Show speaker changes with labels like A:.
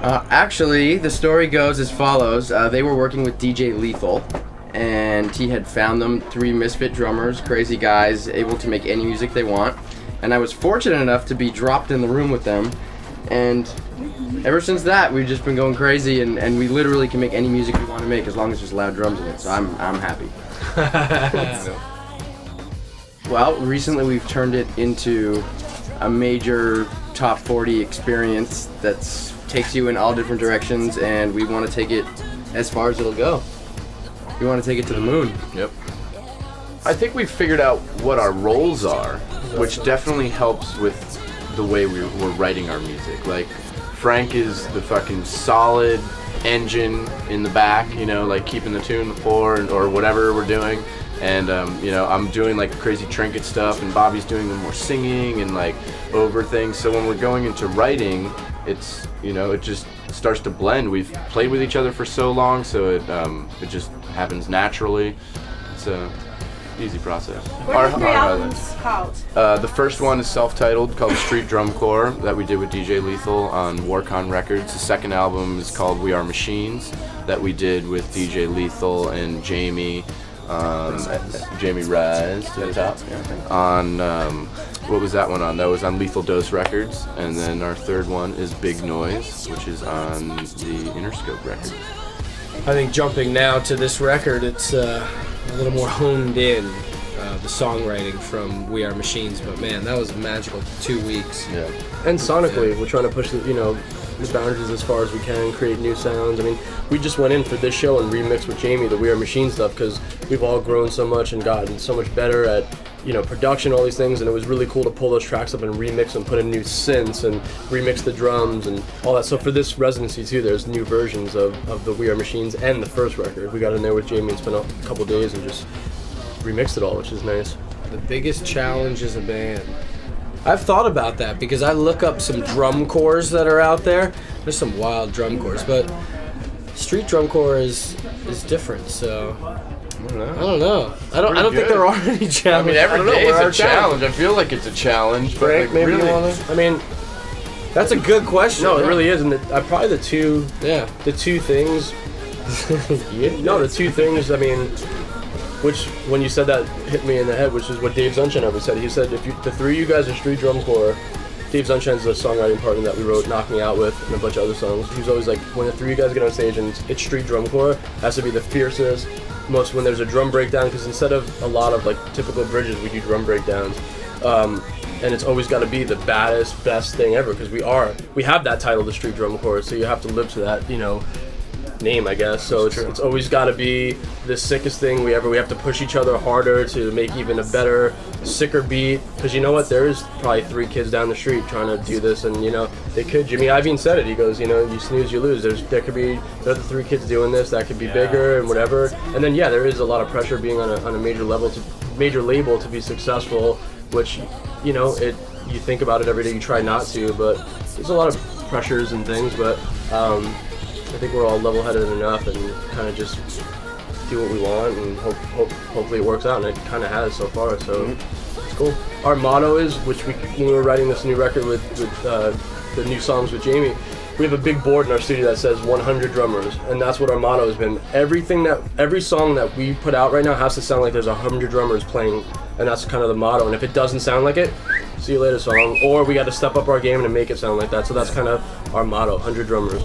A: Actually, the story goes as follows. They were working with DJ Lethal, and he had found them 3 misfit drummers, crazy guys, able to make any music they want. And I was fortunate enough to be dropped in the room with them. And ever since that, we've just been going crazy, and we literally can make any music we want to make as long as there's loud drums in it. So I'm happy. Well, recently we've turned it into a major top 40 experience that takes you in all different directions, and we want to take it as far as it'll go. We want to take it to the moon.
B: Yep. I think we've figured out what our roles are, which definitely helps with the way we're writing our music. Like, Frank is the fucking solid engine in the back, you know, like keeping the tune on the floor or whatever we're doing. And, you know, I'm doing like crazy trinket stuff, and Bobby's doing the more singing and like over things. So when we're going into writing, it's, you know, it just starts to blend. We've played with each other for so long, so it just happens naturally. It's a easy process.
C: What are the 3 albums called?
B: The first one is self-titled, called Street Drum Corps, that we did with DJ Lethal on Warcon Records. The second album is called We Are Machines, that we did with DJ Lethal and Jamie Rise to the top. On what was that one on? That was on Lethal Dose Records. And then our third one is Big Noise, which is on the Interscope Records.
D: I think jumping now to this record, it's a little more honed in, the songwriting from We Are Machines, but man, that was a magical 2 weeks.
B: Yeah.
E: And sonically, we're trying to push the boundaries as far as we can, create new sounds. I mean, we just went in for this show and remixed with Jamie the We Are Machine stuff, because we've all grown so much and gotten so much better at, production, all these things, and it was really cool to pull those tracks up and remix and put in new synths and remix the drums and all that. So for this residency too, there's new versions of the We Are Machines and the first record. We got in there with Jamie and spent a couple days and just remixed it all, which is nice.
D: The biggest challenge as a band. I've thought about that because I look up some drum corps that are out there. There's some wild drum corps, but street drum corps is different, so I don't know. I don't think there are any challenges.
B: I mean, every day is a challenge. I feel like it's a challenge, but
E: Frank,
B: like,
E: maybe
B: really,
E: you wanna? I mean,
D: That's a good question.
E: no, it really is, and probably the two things. The two things. I mean, which when you said that hit me in the head, which is what Dave Sunshine always said. He said if the 3 of you guys are street drum corps. Dave Sunshine's the songwriting partner that we wrote Knock Me Out with and a bunch of other songs. He was always like, when the 3 of you guys get on stage and it's street drum corps, it has to be the fiercest, most when there's a drum breakdown, because instead of a lot of like typical bridges, we do drum breakdowns. And it's always got to be the baddest, best thing ever, because we have that title, the street drum corps, so you have to live to that, name, I guess. So it's always got to be the sickest thing we have to push each other harder to make even a better, sicker beat, because you know what, there's probably 3 kids down the street trying to do this, and they could. Jimmy Iovine said it. He goes, you snooze, you lose. There could be another 3 kids doing this that could be bigger and whatever. And then there is a lot of pressure being on a major label to be successful, which you think about it every day. You try not to, but there's a lot of pressures and things. But I think we're all level-headed enough and kind of just do what we want, and hopefully it works out, and it kind of has so far, so it's cool. Our motto is, when we were writing this new record with the new songs with Jamie, we have a big board in our studio that says 100 drummers, and that's what our motto has been. Every song that we put out right now has to sound like there's 100 drummers playing, and that's kind of the motto, and if it doesn't sound like it, see you later song, or we got to step up our game and make it sound like that, so that's kind of our motto, 100 drummers.